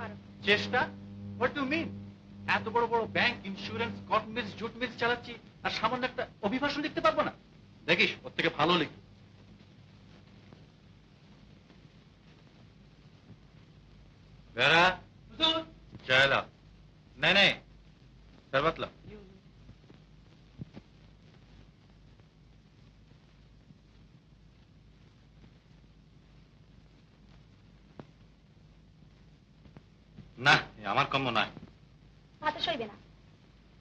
পারো। চেষ্টা? What do mean? এত বড় বড় ব্যাংক, ইন্স্যুরেন্স, কট মিলস, জুট মিলস চালাচ্ছি আর সামান্য একটা অভিভাষণ লিখতে পারবো না? দেখিস ওর থেকে ভালো লিখি। বেড়া चाय ला। नहीं नहीं शरबत ला। না আমার কম্য নয়। হাতে সইবে না।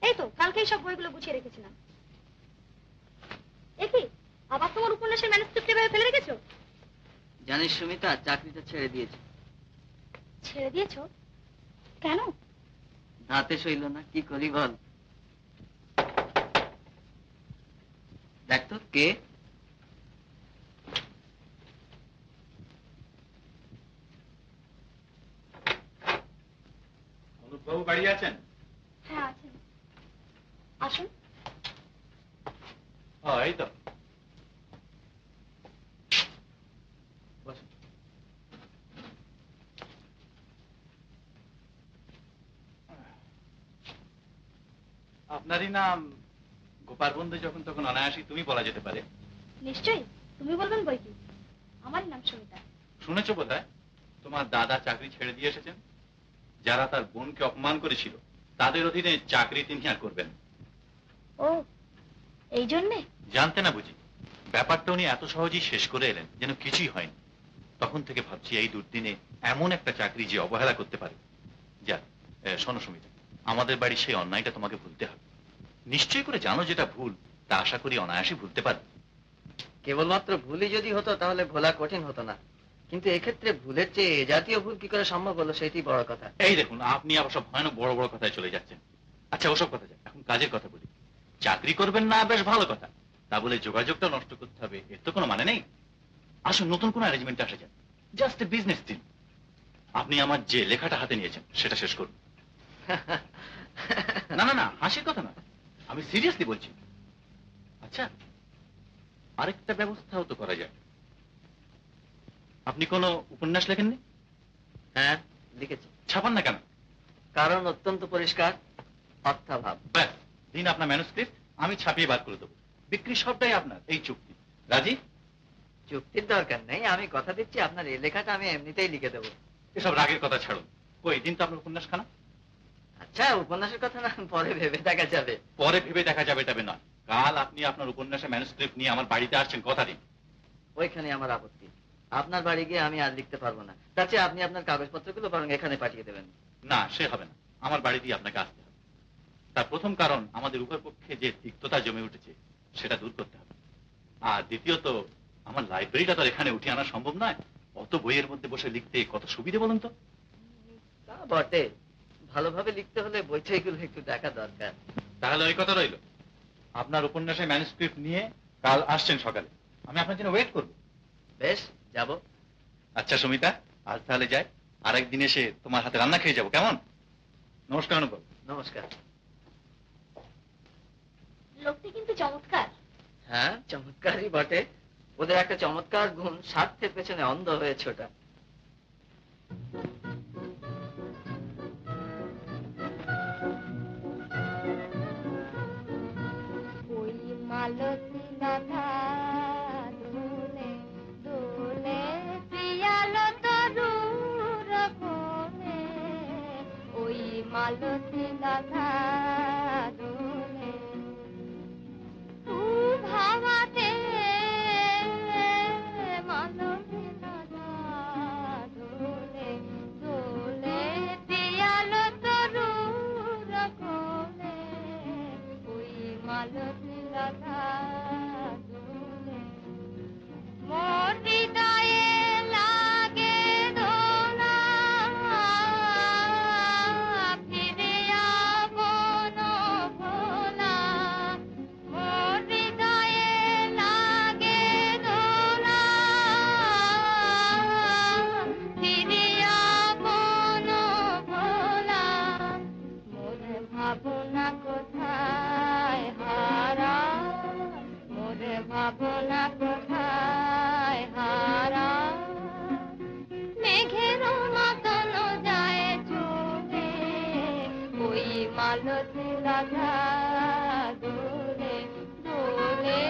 এই তো কালকেই সব বইগুলো গুছিয়ে রেখেছিলাম। কি আবার তোমার উপন্যাসের ম্যানুস্ক্রিপ্ট এভাবে ফেলে রেখেছো? জানিস সুমিতা, চাকরিটা ছেড়ে দিয়েছে। ছেড়ে দিয়েছো কেন? হাতে সইল না, কি করি বল। দেখ তো কে। অনুপবাবু বাড়ি আছেন? হ্যাঁ আছেন, আসুন। এই তো বসুন। আপনারই নাম গোপাল বন্ধু, যখন তখন অনায়াসী তুমি বলা যেতে পারে। নিশ্চয়ই, তুমি বলবেন বই কি। আমারই নাম সুমিতা। শুনেছো বোধহয় তোমার দাদা চাকরি ছেড়ে দিয়ে এসেছেন। যারা তার বোনকে অপমান করেছিল তাদের অধীনে চাকরি তিনি আর করবেন। ও এই জন্যে? জানতে না বুঝি ব্যাপারটা উনি এত সহজেই শেষ করে এলেন যেন কিছুই হয়নি। তখন থেকে ভাবছি এই দুর্দিনে এমন একটা চাকরি যে অবহেলা করতে পারে। যা শোনো সুমিতা, আমাদের বাড়ির সেই অন্যায়টা তোমাকে ভুলতে হবে। নিশ্চয় করে জানো যেটা ভুল, তা আশা করি অনায়াসই ভুলতে পারবে। কেবলমাত্র ভুলই যদি হতো তাহলে ভোলা কঠিন হতো না, কিন্তু এক্ষেত্রে ভুলের চেয়ে এ জাতীয় ভুল কি করে সম্ভব হলো সেটি বড় কথা। এই দেখুন আপনি আবার সব ভয়ানক বড় বড় কথায় চলে যাচ্ছেন। আচ্ছা ওসব কথা যাক, এখন কাজের কথা বলি। চাকরি করবেন না বেশ ভালো কথা, তা বলে যোগাযোগটা নষ্ট করতে হবে এর তো কোনো মানে নেই। আসুন নতুন কোনো অ্যারেঞ্জমেন্ট আসা যাক, জাস্ট এ বিজনেস দিন। আপনি আমার যে লেখাটা হাতে নিয়েছেন সেটা শেষ করুন। না না না হাসির কথা না, আমি সিরিয়াসলি বলছি। আচ্ছা আরেকটা ব্যবস্থাও তো করা যায়। আপনি কোনো উপন্যাস লেখেননি? হ্যাঁ লিখেছি। ছাপান না কেন? কারণ অত্যন্ত পরিষ্কার, অর্থাভাব। ব্যাস, দিন আপনার ম্যানুস্ক্রিপ্ট, আমি ছাপিয়ে বার করে দেবো। বিক্রি সবটাই আপনার, এই চুক্তি। রাজি? চুক্তির দরকার নেই, আমি কথা দিচ্ছি আপনার এই লেখাটা আমি এমনিতেই লিখে দেবো। এসব রাগের কথা ছাড়ুন। ওই দিন তো আপনার উপন্যাস খানা। আচ্ছা উপন্যাসের কথা না পরে ভেবে দেখা যাবে। পরে ভেবে দেখা যাবে তবে নয়, কাল আপনি আপনার উপন্যাসের ম্যানুস্ক্রিপ্ট নিয়ে আমার বাড়িতে আসছেন, কথা দিন। ওইখানে আমার আপত্তি। আপনার বাড়ি গিয়ে আমি আর লিখতে পারবো না, তার চেয়ে আপনি আপনার কাগজপত্রগুলো বরং এখানে পাঠিয়ে দেবেন। না সে হবে না, আমার বাড়িতেই আপনাকে আসতে হবে। তার প্রথম কারণ আমাদের উভয় পক্ষে যে তিক্ততা জমে উঠেছে সেটা দূর করতে হবে। আর দ্বিতীয়ত আমার লাইব্রেরিটা তো এখানে উঠে আনা সম্ভব নয়। অত বইয়ের মধ্যে বসে লিখতে কত সুবিধে বলুন তো। তা বটে, ভালোভাবে লিখতে হলে বইটাইগুলো একটু দেখা দরকার। তাহলে ওই কথা রইল, আপনার উপন্যাসের ম্যানুস্ক্রিপ্ট নিয়ে কাল আসছেন সকালে, আমি আপনার জন্য ওয়েট করব। বেশ, যাব। আচ্ছা সুমিতা, আজ তাহলে যাই, আরেকদিন এসে তোমার হাতে রান্না খেয়ে যাবো, কেমন? নমস্কার অনুপম। নমস্কার। লোকটি কিন্তু চমৎকার। হ্যাঁ চমৎকারই বটে, ওদের একটা চমৎকার গুণ, স্বার্থের পেছনে অন্ধ হয়েছে ওটা। ওই মালতী লতা দোলে দোলে প্রিয়ালো তরুর কোণে, ওই মালতী লতা দোলে ভাবাতে মালতী লতা দোলে দোলে প্রিয়ালো তরুর কোণে, ওই মালতী লতা দোলে মোর হৃদয়ে লাগে দোলা, ফিরে আপন ভোলা। মোর হৃদয়ে লাগে দোলা, ফিরে আপন ভোলা। মোর ভাবনা কোথায় হারা, মোর ভাবনা কোথায় হারা, মেঘের মতন যায় মালতী লতা দোলে দোলে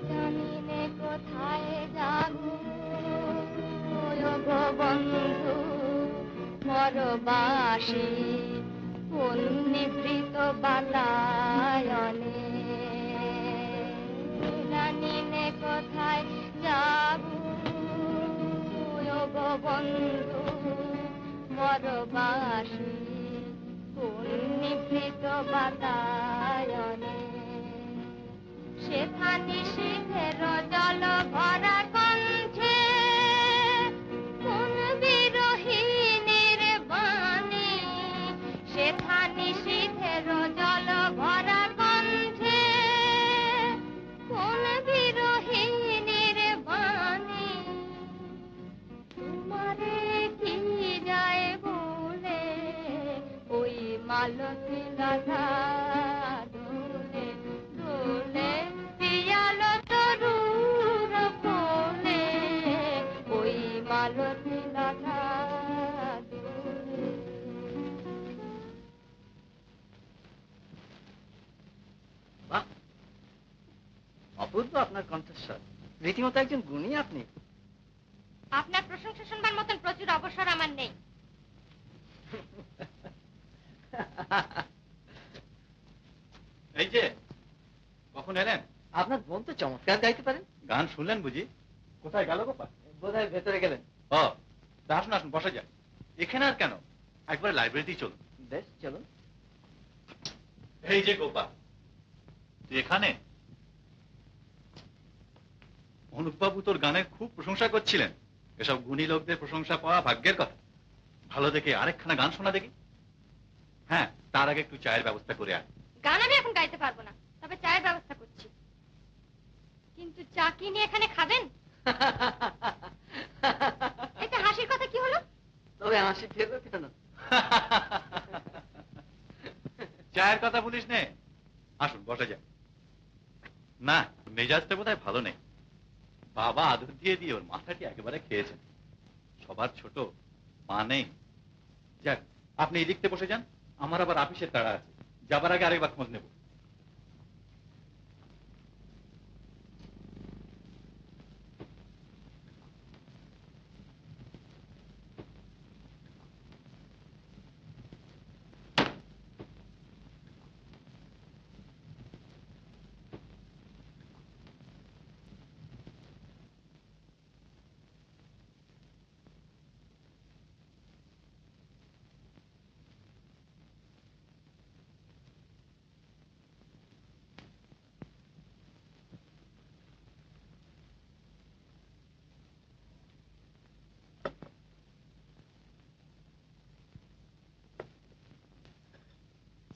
জানি নে কোথায় যাবো গো বন্ধু পরবাসী কোন নিভৃত বাতায়নে জানি নে কোথায় যাবো গো বন্ধু পরবাসী কোন নিভৃত বাতায়নে সেথা নিশীথের জল ভরা কণ্ঠে কোন বিরহীনের বাণী সেথা নিশীথের জল ভরা কণ্ঠে কোন বিরহীনের বাণী তোমারে কি যায় বলে ওই মালতী লতা দোলে দোলে পিয়ালো তরুর কোলে ওই মালতী লতা দোলে। বাহ, অপূর্ব আপনার কণ্ঠস্বর। রীতিমতো একজন গুণী আপনি। আপনার প্রশংসা শুনবার মতন প্রচুর অবসর আমার নেই। এই যে কখন এলেন? আপনার বোন তো চমৎকার গাইতে পারেন। গান শুনলেন বুঝি? কোথায় গেল গোপাল? বোধহয় ভেতরে গেলেন। ও তা আসুন আসুন, বসা যাক। এখানে আর কেন, একবার লাইব্রেরিতেই চলুন। বেশ, চলুন। এই যে গোপাল, তুই এখানে? অনুপবাবু তোর গানের খুব প্রশংসা করছিলেন। এসব গুণী লোকদের প্রশংসা পাওয়া ভাগ্যের কথা। ভালো দেখে আরেকখানা গান শোনা দেখি। হ্যাঁ, তার আগে একটু চায়ের ব্যবস্থা করে আয়। গান আমি এখন গাইতে পারবো না, তবে চায়ের ব্যবস্থা করছি। কিন্তু চা কি নিয়ে এখানে খাবেন? এটা হাসির কথা কি হলো? তবে হাসি ফেলবে কেন? চায়ের কথা বলিস নে। আসুন বসা যাক। না, মেজাজটা বোধহয় ভালো নেই। বাবা আদর দিয়ে দিয়ে ওর মাথাটি একেবারে খেয়েছেন। সবার ছোট, মা নেই। যাক, আপনি এই দিকতে বসে যান, আমার আবার আপিসের তাড়া আছে। যাবার আগে আরেকবার খোঁজ নেব।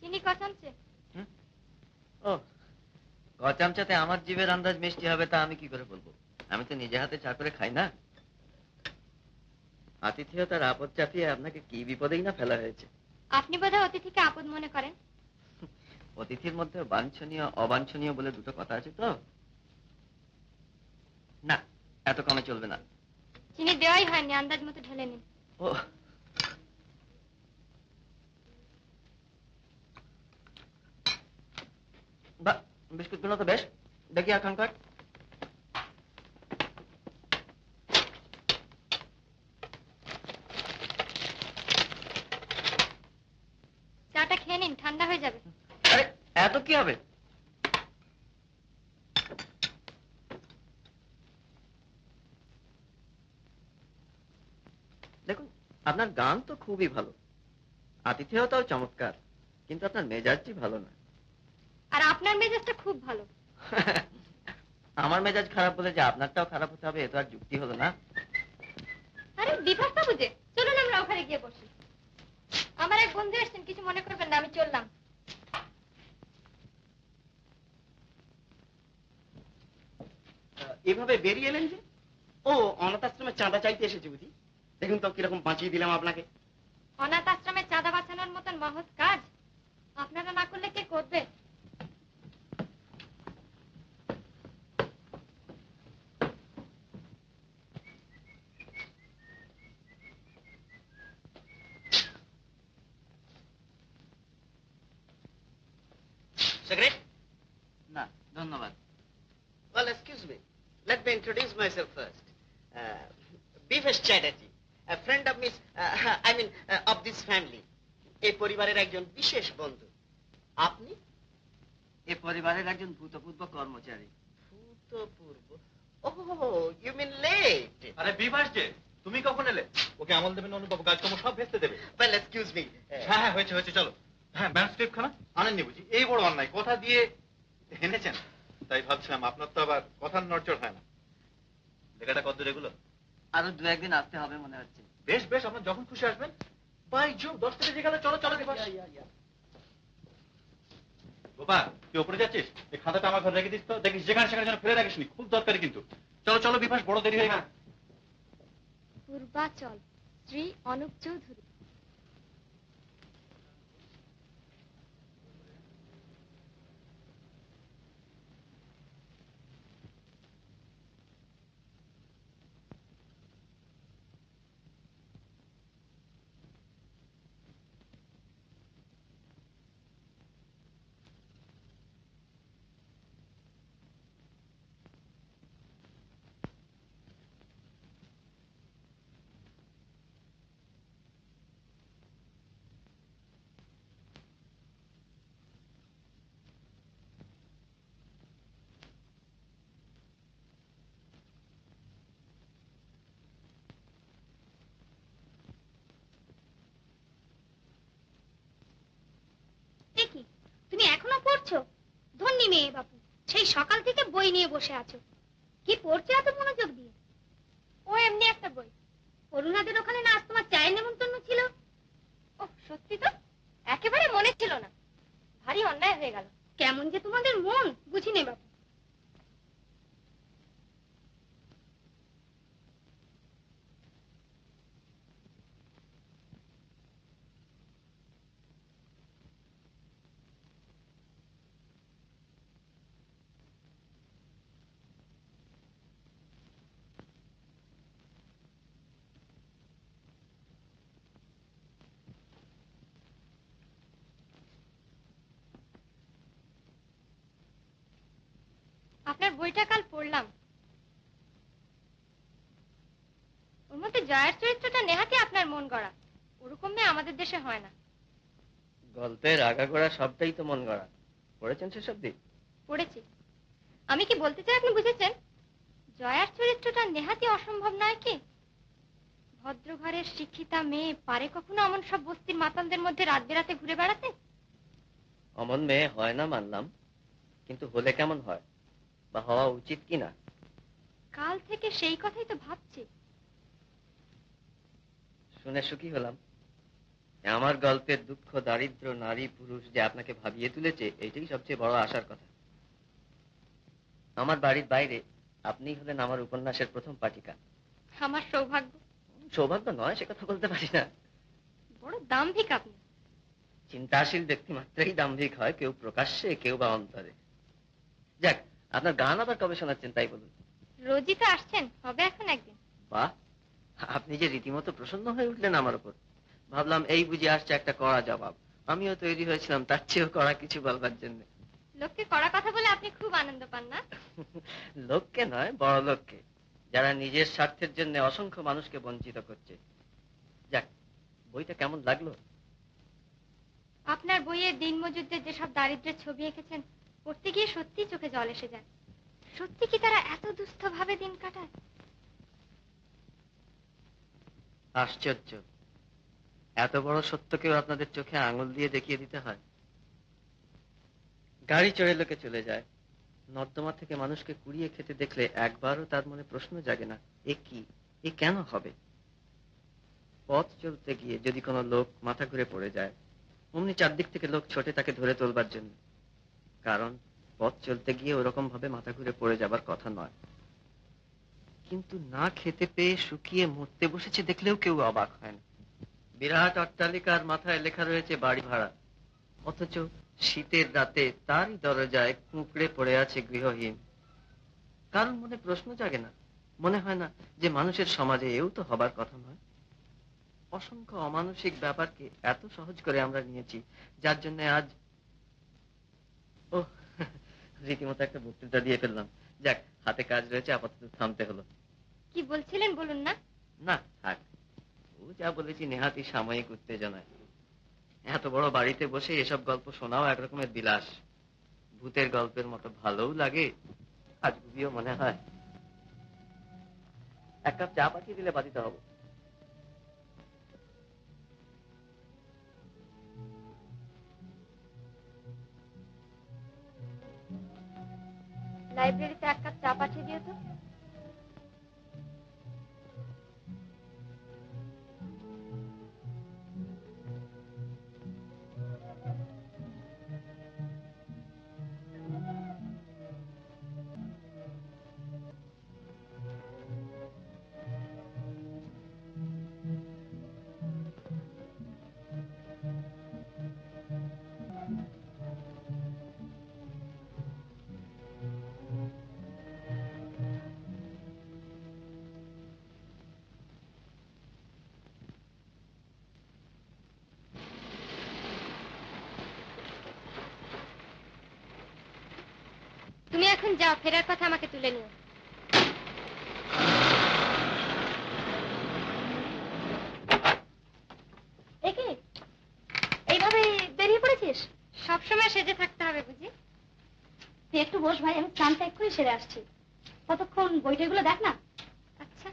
চিনি ক চামচে? ও, ক চামচাতে আমার জিভের আন্দাজ মিষ্টি হবে তা আমি কি করে বলবো? আমি তো নিজে হাতে চা করে খাই না। আতিথেয়তার আপদ চাপিয়ে আপনাকে কি বিপদেই না ফেলা হয়েছে। আপনি বোধহয় অতিথিকে আপদ মনে করেন। অতিথির মধ্যে বাঞ্ছনীয় অবাঞ্ছনীয় বলে দুটো কথা আছে তো। না, এত কমে চলবে না। চিনি দেওয়াই হয়নি, আন্দাজ মতো ঢেলে নিন। ও, বা বিস্কুট গুলো তো বেশ। দেখি এখনকার। চাটা খেয়ে নিন, ঠান্ডা হয়ে যাবে। আরে এত কি হবে? দেখুন, আপনার গান তো খুবই ভালো, আতিথেয়তাও চমৎকার, কিন্তু আপনার মেজাজটি ভালো না। আর আপনার মেজাজটা খুব ভালো। আমার মেজাজ খারাপ বলে যে আপনারটাও খারাপ হতে হবে, এ তো আর যুক্তি হলো না। আরে বিভাগটা বুঝে চলুন আমরা ওখানে গিয়ে বসি। আমার এক বন্ধু এসছেন, কিছু মনে করবেন না, আমি চললাম। এভাবে বেরিয়ে এলেন যে? ও অনাথ আশ্রমে চাঁদা চাইতে এসেছে বুঝি? দেখুন তো কিরকম বাঁচিয়ে দিলাম আপনাকে। অনাথ আশ্রমে চাঁদা বাঁচানোর মতন মহৎ কাজ আপনারা না করলে কে করবে? Cigarette? না ধন্যবাদ। Well, excuse me. Let me introduce myself first. Bifesh Chatterjee, a friend of Miss, of this family. এই পরিবারের একজন বিশেষ বন্ধু। আপনি? এ পরিবারের একজন ভূতপূর্ব কর্মচারী। ভূতপূর্ব? Oh, you mean late? আরে বিভাস যে, তুমি কখন এলে? ওকে আমল দেবেন অনুবাবু, কাজকর্ম সব ভেস্তে দেবে। Well, excuse me. হ্যাঁ হ্যাঁ, হয়েছে হয়েছে, চলো। হ্যাঁ, ম্যানস্ক্রিপ্ট খানা আনেননি বুঝি? এই বড় অন্যায়, কথা দিয়ে এনেছেন। তাই ভাবছিলাম আপনার তো আবার কথার নড়চড় হয় না। লেখাটা কত দূর এগুলো? আরো 2-1 দিন আসতে হবে মনে হচ্ছে। বেশ বেশ, আপনার যখন খুশি আসবেন। বাই জো, 10টা বেজে গেল, চলো চলো বিভাস। গোপা, তুই ওপরে যাচ্ছিস? এই খাতাটা আমার ঘরে রেখে দিস তো, দেখিস যেখানে সেখানে যেন ফেলে রাখিসনি, খুব দরকারি কিন্তু। চলো চলো বিভাস, বড় দেরি হয়ে গেল। পূর্বাচল, শ্রী অনুপ চৌধুরী। কি তুমি এখনো পড়ছো? ধন্যী মেয়ে বাপু, সেই সকাল থেকে বই নিয়ে বসে আছো। কি পড়ছো এত মনোযোগ দিয়ে? ও এমনি একটা বই। অরুণাদের ওখানে না আজ তোমার চায়ের নেমন্তন্ন ছিল? ও সত্যি তো, একেবারে মনে ছিল না। ভারী অন্যায় হয়ে গেল। কেমন যে তোমাদের মন বুঝি নে বাপু। আপনার বইটা কাল পড়লাম। ওর মধ্যে জয়ের চরিত্রটা নেহাতি আপনার মন গড়া। ওরকম মেয়ে আমাদের দেশে হয় না। গল্পের আগাগোড়া সবটাই তো মন গড়া। পড়েছেন সেসব দিক? পড়েছি। আমি কি বলতে চাই আপনি বুঝেছেন? জয়ার চরিত্রটা নেহাতি অসম্ভব নয় কি? ভদ্র ঘরের শিক্ষিতা মেয়ে পারে কখনো এমন সব বস্তির মাতালদের মধ্যে রাত বেরাতে ঘুরে বেড়াতে? অমন মেয়ে হয় না মানলাম, কিন্তু হলে কেমন হয় বা হওয়া উচিত কিনা? কাল থেকে সেই কথাই তো ভাবছি। শুনে সুখী হলাম। আমার গল্পের দুঃখ দারিদ্র নারী পুরুষ যে আপনাকে ভাবিয়ে তুলেছে, এইটাই সবচেয়ে বড় আশার কথা। আমার বাড়ির বাইরে আপনি হলেন আমার উপন্যাসের প্রথম পাঠিকা। আমার সৌভাগ্য। সৌভাগ্য নয় সে কথা বলতে পারি না। বড় দাম্ভিক আপনি। চিন্তাশীল ব্যক্তি মাত্রই দাম্ভিক হয়, কেউ প্রকাশ্যে কেউ বা অন্তরে। যাক, আপনার গান আবার কবে শোনাচ্ছেন তাই বলুন। রোজই তো আসছেন, হবে এখন একদিন। বাহ, আপনি যে রীতিমতো প্রসন্ন হয়ে উঠলেন আমার উপর। ভাবলাম এই বুঝে আসছে একটা কড়া জবাব। আমিও তৈরি হয়েছিলাম তার চেয়েও কড়া কিছু বলবার জন্য। লোককে কড়া কথা বলে আপনি খুব আনন্দ পান না? লোককে নয়, বড় লোককে, যারা নিজের স্বার্থের জন্য অসংখ্য মানুষকে বঞ্চিত করছে। যাক, বইটা কেমন লাগলো? আপনার বইয়ে দিনমজুরদের যেসব দারিদ্র্যের ছবি এঁকেছেন, পড়তে গিয়ে সত্যি চোখে জল এসে যায়। সত্যি কি তারা এত দুস্থ ভাবে দিন কাটায়? আশ্চর্য, এত বড় সত্যকেও আপনাদের চোখে আঙুল দিয়ে দেখিয়ে দিতে হয়। গাড়ি চড়ে লোকে চলে যায়, নর্দমা থেকে মানুষকে কুড়িয়ে খেতে দেখলে একবারও তার মনে প্রশ্ন জাগে না, এ কি, এ কেন হবে? পথ চলতে গিয়ে যদি কোনো লোক মাথা ঘুরে পড়ে যায়, অমনি চারদিক থেকে লোক ছোটে তাকে ধরে তোলবার জন্য। কারণ পথ চলতে গিয়ে ওরকম ভাবে মাথা ঘুরে পড়ে যাবার কথা নয়। কিন্তু না খেতে পেয়ে শুকিয়ে মরতে বসেছে দেখলেও কেউ অবাক হয় না। বিরাট অট্টালিকার মাথায় লেখা রয়েছে বাড়ি ভাড়া, অথচ শীতের রাতে তারই দরজায় কুঁকড়ে পড়ে আছে গৃহহীন। কারণ মনে প্রশ্ন জাগে না, মনে হয় না যে মানুষের সমাজে এও তো হবার কথা নয়। অসংখ্য অমানসিক ব্যাপারকে এত সহজ করে আমরা নিয়েছি, যার জন্য আজ ও রীতিমতো একটা বক্তৃতা দিয়ে ফেললাম। যাক, হাতে কাজ রয়েছে, আপাতত থামতে হলো। কি বলছিলেন বলুন না। না থাক, ও যা বলেছি নেহাতি সাময়িক উত্তেজনায়। এত বড় বাড়িতে বসে এসব গল্প শোনাও একরকমের বিলাস। ভূতের গল্পের মতো ভালোও লাগে, আজগুবিও মনে হয়। এক কাপ চা পাঠিয়ে দিলে বাধিত হব। লাইব্রেরিতে এক কাপ চা পাঠিয়ে দিও তো। তুমি এখন যাও, ফেরার কথা আমাকে তুলে নিও। একে এইভাবে বেরিয়ে পড়েছিস? সবসময় সেজে থাকতে হবে বুঝি? তুই একটু বস ভাই, আমি স্নানটা এক্ষুনি সেরে আসছি। কতক্ষণ বইটাগুলো দেখ না। আচ্ছা।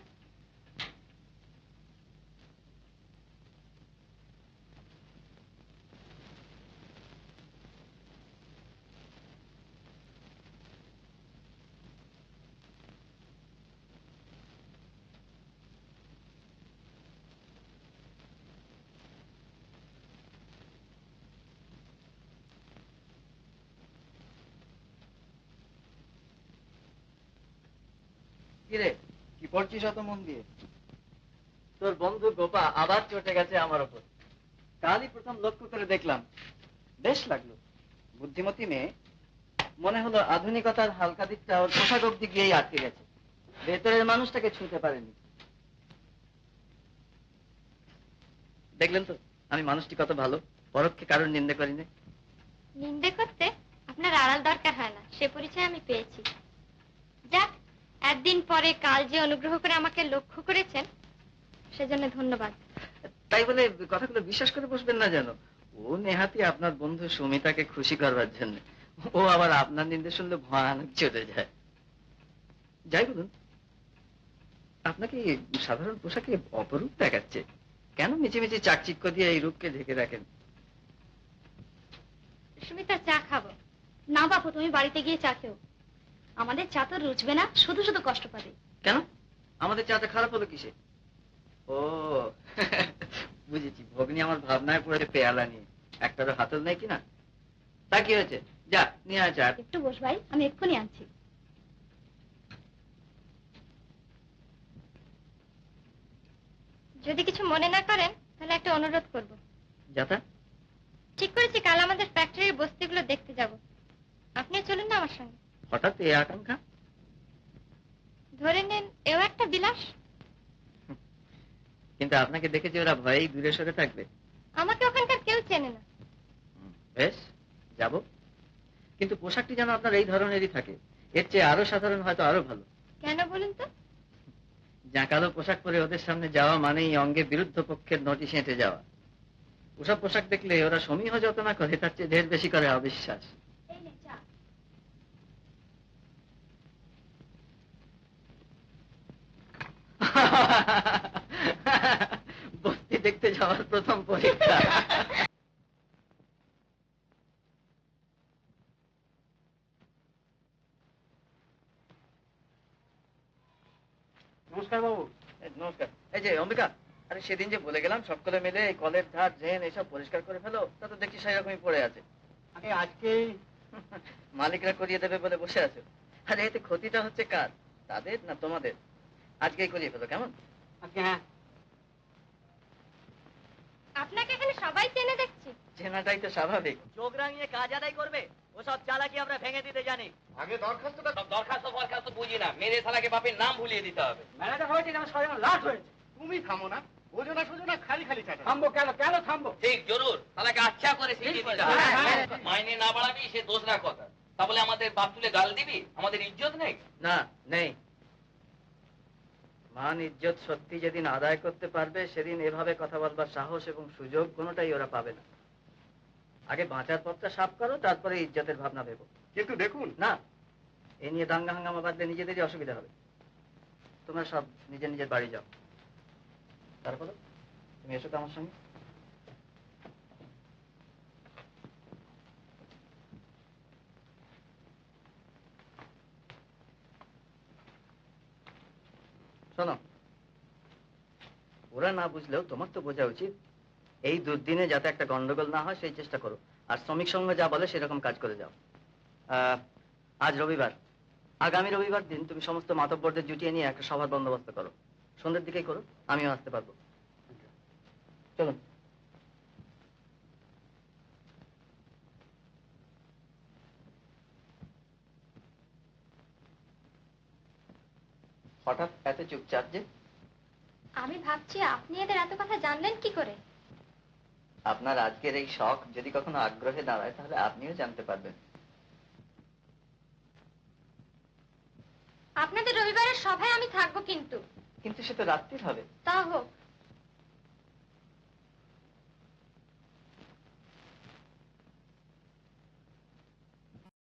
কিরে, কি পড়ছিস অত মন দিয়ে? তোর বন্ধু গোপা আবার চটে গেছে আমার ওপর। কালই প্রথম লক্ষ্য করে দেখলাম, বেশ লাগলো। বুদ্ধিমতী মেয়ে, মনে হলো আধুনিকতার হালকা দিকটা ওর পোশাক অব্দি গিয়েই আটকে গেছে, ভেতরের মানুষটাকে ছুঁতে পারেনি। দেখলেন তো আমি মানুষটি কত ভালো, পরোক্ষে কারোর নিন্দে করি না। নিন্দে করতে আপনার আড়াল দরকার হয় না, সে পরিচয় আমি পেয়েছি। যাক, একদিন পরে কাল যে অনুগ্রহ করে আমাকে লক্ষ্য করেছেন, সেজন্য ধন্যবাদ। তাই বলে কথাগুলো বিশ্বাস করে বসবেন না যেন। ও নেহাতি আপনার বন্ধু সুমিতাকে খুশি করবার জন্য। ও আবার আপনার নিন্দে শুনলে ভয়ানক চলে যায়। যাই বলুন, আপনাকে সাধারণ পোশাকে অপরূপ দেখাচ্ছে। কেন মিছিমিছি চাকচিক্য দিয়ে এই রূপকে ঢেকে রাখেন? সুমিতা, চা খাবো না? বাপু, তুমি বাড়িতে গিয়ে চা খেও। আমাদের চা তো রুচবে না, শুধু শুধু কষ্ট পাবে। কেন? আমাদের চাটা খারাপ হলো কিসে? ও বুঝেছি, ভগ্নি আমার ভাবনায় পড়েছে পেয়ালা নিয়ে। একটারও হাতল নেই কিনা? তা কি হয়েছে, যা নিয়ে আয় চা। একটু বস ভাই, আমি এক্ষুনি আনছি। যদি কিছু মনে না করেন তাহলে একটা অনুরোধ করব। যাতা? ঠিক করেছি কাল আমাদের ফ্যাক্টরির বস্তিগুলো দেখতে যাব। আপনি চলুন না আমার সঙ্গে। হঠাৎ এই আকাঙ্ক্ষা? ধরে নেন এও একটা বিলাস। কিন্তু আপনাকে দেখেছি ওরা ভয়েই দূরে সরে থাকবে। আমাকে ওখানকার কেউ চেনে না। বেশ, যাব। কিন্তু পোশাকটি যেন আপনার এই ধরনেরই থাকে, এর চেয়ে আরো সাধারণ, হয়তো আরো ভালো। কেন বলুন তো? জাঁকালো পোশাক পরে ওদের সামনে যাওয়া মানেই অঙ্গে বিরুদ্ধ পক্ষের নোটিশ এঁটে যাওয়া। ওসব পোশাক দেখলে ওরা সমীহ যত না করে, তার চেয়ে ঢের বেশি করে অবিশ্বাস। এই নে চা। বস্তি দেখতে যাওয়ার প্রথম পরীক্ষা। নমস্কার বাবু। নমস্কার। এই যে অম্বিকা, আরে সেদিন যে বলে গেলাম সকলে মিলে এই কলের ধার ড্রেন এসব পরিষ্কার করে ফেলো, তা তো দেখি সেই রকমই পড়ে আছে। আরে আজকে মালিকরা করিয়ে দেবে বলে বসে আছে। আরে এতে ক্ষতিটা হচ্ছে কার, তাদের না তোমাদের? আজকেই করিয়ে ফেলো, কেমন? আজকে হ্যাঁ। আপনাকে এখানে সবাই চেনে দেখছি। চেনাটাই তো স্বাভাবিক। চোখ রাঙিয়ে কাজ আদায় করবে, ওসব চালাকি আমরা ভেঙে দিতে জানি। আগে দরখাস্তটা দরখাস্ত বুঝি না, মেরে শালাকে বাপের নাম ভুলিয়ে দিতে হবে। ম্যানেজার হয়েছে যেন সবাই লাট হয়েছে। তুমি থামো না, ও বোঝো না খালি খালি চাটা থামবো কেন থামবো ঠিক জরুর তাহলে আচ্ছা করে শিখিয়ে দিতে হবে। মাইনে না বাড়াবি সে দোসরা কথা, তা বলে আমাদের বাপ তুলে গাল দিবি, আমাদের ইজ্জত নেই। না, নেই। মান ইজ্জত সত্যি যেদিন আদায় করতে পারবে সেদিন এভাবে কথা বলবার সাহস এবং সুযোগ কোনোটাই ওরা পাবে না। আগে বাঁচার পথটা সাফ করো, তারপরে ইজ্জতের ভাবনা ভেবো। কিন্তু দেখুন না, এ নিয়ে দাঙ্গা হাঙ্গামা বাঁধলে নিজেদেরই অসুবিধা হবে। তোমরা সব নিজের নিজের বাড়ি যাও। তারপরে তুমি এসো তো আমার সঙ্গে। শোনো, ওরা না বুঝলেও তোমার তো বোঝা উচিত। এই দুর্দিনে যাতে একটা গন্ডগোল না হয় সেই চেষ্টা করো। আর শ্রমিক সংঘ যা বলে সেরকম কাজ করে যাও। আজ রবিবার, আগামী রবিবার দিন তুমি সমস্ত মাতব্বরদের জুটিয়ে নিয়ে একটা সভার বন্দোবস্ত করো। সন্ধ্যের দিকেই করো, আমিও আসতে পারবো। চলুন। হঠাৎ এত চুপচাপ যে? আমি ভাবছি আপনি এদের এত কথা জানলেন কি করে? আপনার আজকের এই শখ যদি কখনো আগ্রহে দাঁড়ায় তাহলে আপনিও জানতে পারবেন। আপনাদের রবিবারের সভায় আমি থাকবো কিন্তু। কিন্তু সে তো রাত্রির হবে। তা হোক,